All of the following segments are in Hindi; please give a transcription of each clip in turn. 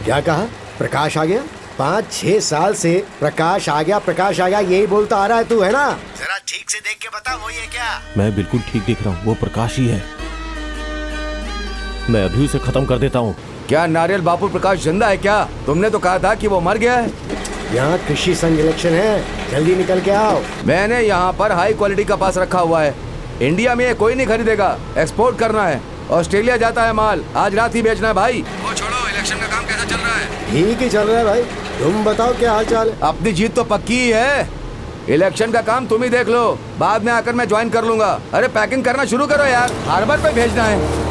क्या कहा? प्रकाश आ गया? 5-6 साल से प्रकाश आ गया यही बोलता आ रहा है तू, है ना? जरा ठीक से देख के बता वो ये क्या? मैं बिल्कुल ठीक देख रहा हूँ, वो प्रकाश ही है। मैं अभी उसे खत्म कर देता हूँ। क्या नारियल बापू प्रकाश जिंदा है क्या? तुमने तो कहा था कि वो मर गया है। यहाँ कृषि संघ इलेक्शन है, जल्दी निकल के आओ। मैंने यहाँ पर हाई क्वालिटी कपास रखा हुआ है। इंडिया में ये कोई नहीं खरीदेगा, एक्सपोर्ट करना है। ऑस्ट्रेलिया जाता है माल, आज रात ही बेचना है भाई। वो छोड़ो, इलेक्शन का काम कैसा चल रहा है? ठीक ही चल रहा है भाई, तुम बताओ क्या हाल चाल है? अपनी जीत तो पक्की ही है। इलेक्शन का काम तुम ही देख लो, बाद में आकर मैं ज्वाइन कर लूंगा। अरे पैकिंग करना शुरू करो यार, हार्बर पे भेजना है।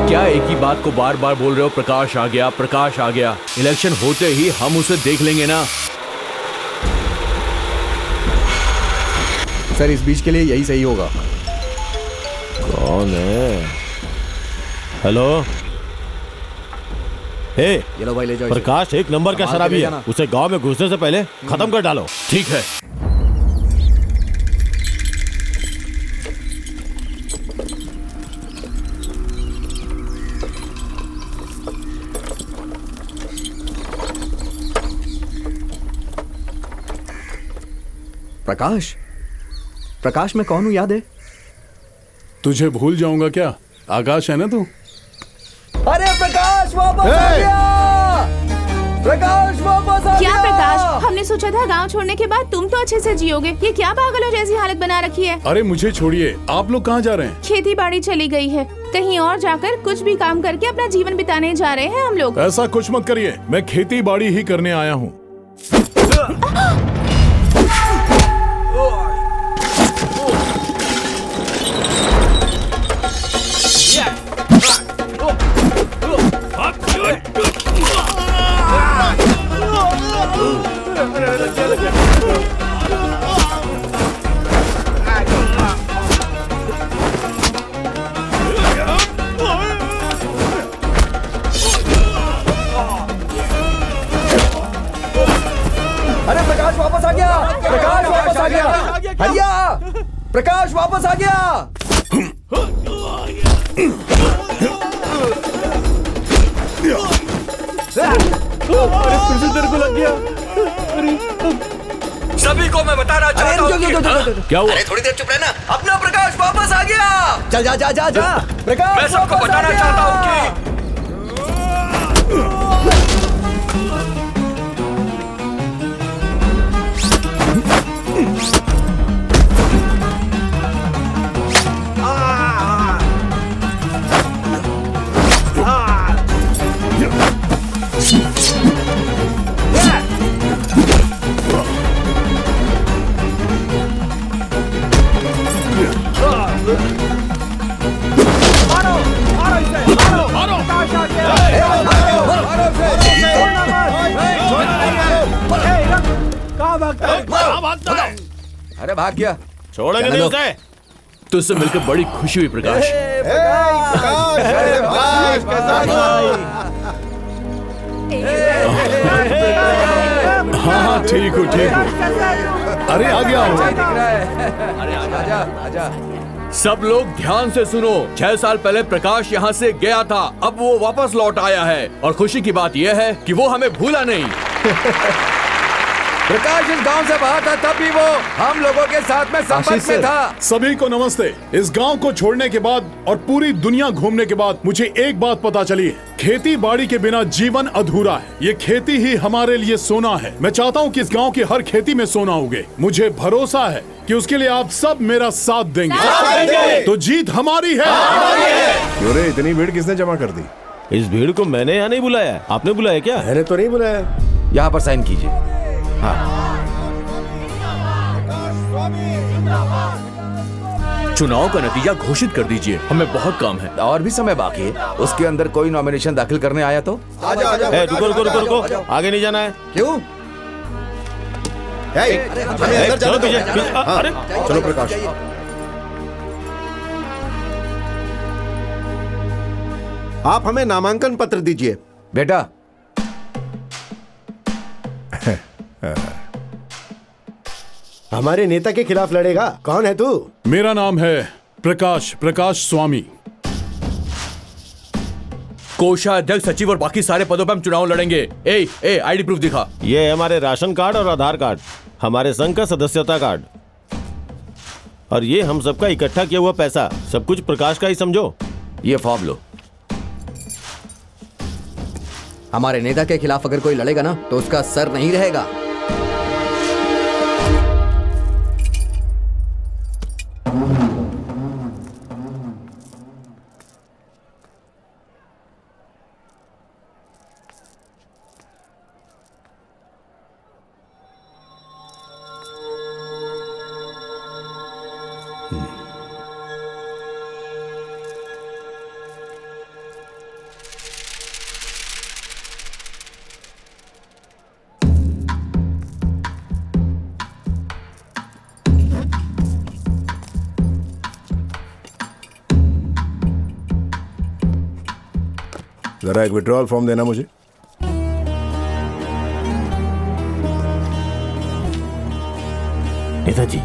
क्या एक ही बात को बार बार बोल रहे हो? प्रकाश आ गया, प्रकाश आ गया। इलेक्शन होते ही हम उसे देख लेंगे ना। सर इस बीच के लिए यही सही होगा। कौन है? हेलो, हे, ये लो भाई, ले जाओ इसे। प्रकाश एक नंबर का शराबी है, उसे गांव में घुसने से पहले खत्म कर डालो। ठीक है। प्रकाश, प्रकाश मैं कौन हूँ याद है? तुझे भूल जाऊंगा क्या? आकाश है ना तू? अरे प्रकाश वापस आ गया! प्रकाश वापस आ क्या गया! प्रकाश, हमने सोचा था गांव छोड़ने के बाद तुम तो अच्छे से जियोगे। ये क्या पागलों जैसी हालत बना रखी है? अरे मुझे छोड़िए, आप लोग कहाँ जा रहे हैं? खेती बाड़ी चली गई है, कहीं और जाकर कुछ भी काम करके अपना जीवन बिताने जा रहे हैं हम लोग। ऐसा कुछ मत करिए, मैं खेती बाड़ी ही करने आया हूँ। अरे प्रकाश वापस आ गया! प्रकाश वापस आ गया! हरिया! प्रकाश वापस आ गया! अरे फिर से तेरे को लग गया। सभी को मैं बताना चाहता हूँ। क्या हुआ? अरे थोड़ी देर चुप रहना। अपना प्रकाश वापस आ गया। चल जा जा जा जा। प्रकाश मैं सबको बताना चाहता हूँ कि अरे भाग गया। छोड़ेंगे नहीं उसे। तुझसे मिलकर बड़ी खुशी हुई प्रकाश। हाँ ठीक हूँ ठीक हूँ। अरे आ गया हूँ। अरे आजा आजा। सब लोग ध्यान से सुनो। 6 साल पहले प्रकाश यहाँ से गया था, अब वो वापस लौट आया है और खुशी की बात यह है कि वो हमें भूला नहीं। प्रकाश इस गांव से बाहर था, तब भी वो हम लोगों के साथ में संपर्क में था। सभी को नमस्ते। इस गांव को छोड़ने के बाद और पूरी दुनिया घूमने के बाद मुझे एक बात पता चली है, खेती बाड़ी के बिना जीवन अधूरा है। ये खेती ही हमारे लिए सोना है। मैं चाहता हूँ कि इस गांव की हर खेती में सोना उगे। मुझे भरोसा है कि उसके लिए आप सब मेरा साथ देंगे। तो जीत हमारी है। क्यों रे, इतनी भीड़ किसने जमा कर दी? इस भीड़ को मैंने यहाँ नहीं बुलाया, आपने बुलाया क्या? मैंने तो नहीं बुलाया। यहाँ पर साइन कीजिए। हाँ। चुनाव का नतीजा घोषित कर दीजिए, हमें बहुत काम है। और भी समय बाकी है। उसके अंदर कोई नॉमिनेशन दाखिल करने आया तो? रुको रुको रुको रुको, आगे नहीं जाना है। क्यों? चलो पीछे। अरे चलो प्रकाश। आप हमें नामांकन पत्र दीजिए। बेटा हमारे नेता के खिलाफ लड़ेगा? कौन है तू? मेरा नाम है प्रकाश स्वामी। कोषाध्यक्ष, सचिव और बाकी सारे पदों पे हम चुनाव लड़ेंगे। ए आईडी प्रूफ दिखा। ये है हमारे राशन कार्ड और आधार कार्ड, हमारे संघ का सदस्यता कार्ड, और ये हम सबका इकट्ठा किया हुआ पैसा। सब कुछ प्रकाश का ही समझो। ये फॉर्म लो। हमारे नेता के खिलाफ अगर कोई लड़ेगा ना तो उसका सर नहीं रहेगा। जरा एक विड्रॉल फॉर्म देना मुझे। नेताजी,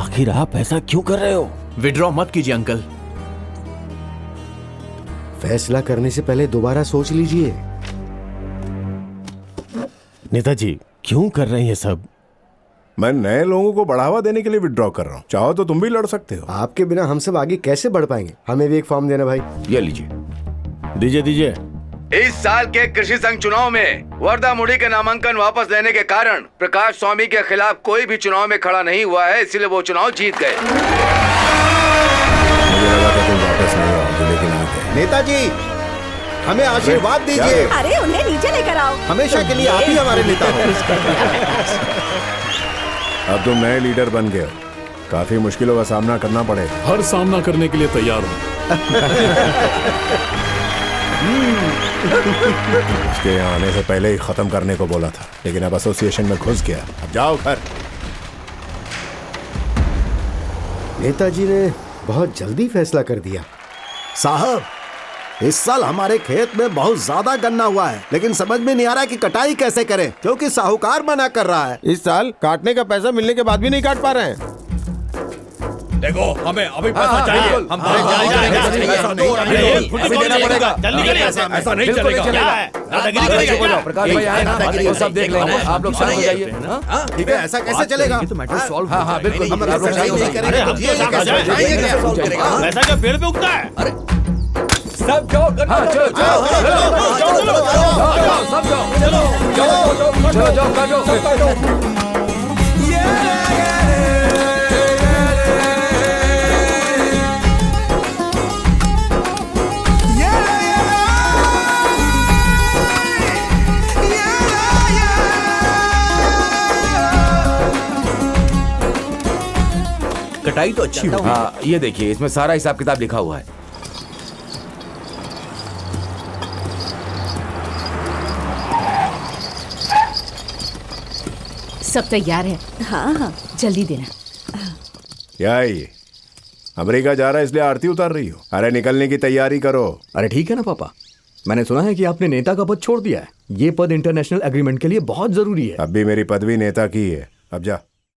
आखिर आप ऐसा क्यों कर रहे हो? विड्रॉ मत कीजिए अंकल। फैसला करने से पहले दोबारा सोच लीजिए। नेताजी, क्यों कर रहे हैं ये सब? मैं नए लोगों को बढ़ावा देने के लिए विड्रॉ कर रहा हूँ। चाहो तो तुम भी लड़ सकते हो। आपके बिना हम सब आगे कैसे बढ़ पाएंगे? हमें भी एक फॉर्म देना भाई। ये लीजिए। दीजिए। इस साल के कृषि संघ चुनाव में वर्धा मुड़ी के नामांकन वापस लेने के कारण प्रकाश स्वामी के खिलाफ कोई भी चुनाव में खड़ा नहीं हुआ है, इसलिए वो चुनाव जीत गए। मुझे लगा था तुम वापस नहीं आओगे, लेकिन आ गए। नेताजी, हमें आशीर्वाद दीजिए। अरे उन्हें नीचे लेकर आओ। हमेशा के लिए आप ही हमारे नेता हो। अब तुम नए लीडर बन गए हो, काफी मुश्किलों का सामना करना पड़ेगा। हर सामना करने के लिए तैयार हूँ। उसके यहाँ आने से पहले ही खत्म करने को बोला था, लेकिन अब एसोसिएशन में घुस गया। अब जाओ घर। नेताजी ने बहुत जल्दी फैसला कर दिया। साहब, इस साल हमारे खेत में बहुत ज्यादा गन्ना हुआ है, लेकिन समझ में नहीं आ रहा कि कटाई कैसे करें, क्योंकि साहूकार मना कर रहा है। इस साल काटने का पैसा मिलने के बाद भी नहीं काट पा रहे हैं। देखो, हमें अभी पैसा चाहिए। हम देना पड़ेगा। ऐसा नहीं चलेगा। प्रकाश भाई आए ना, वो सब देख लेंगे। आप लोग शांत हो जाइए। ठीक है, ऐसा कैसे चलेगा? हाँ बिल्कुल। हम अगर कटाई नहीं करेंगे तो ये कैसे चलेगा? पैसा क्या पेड़ पे उगता है? अरे सब जाओ, चलो। कटाई तो अच्छी होगी। हाँ, ये देखिए, इसमें सारा हिसाब किताब लिखा हुआ है। सब तैयार है। हाँ, जल्दी देना। क्या है ये? अमेरिका जा रहा है इसलिए आरती उतार रही हो? अरे निकलने की तैयारी करो। अरे ठीक है ना पापा, मैंने सुना है कि आपने नेता का पद छोड़ दिया है। ये पद इंटरनेशनल एग्रीमेंट के लिए बहुत जरूरी है। अब भी मेरी पदवी नेता की है। अब जा।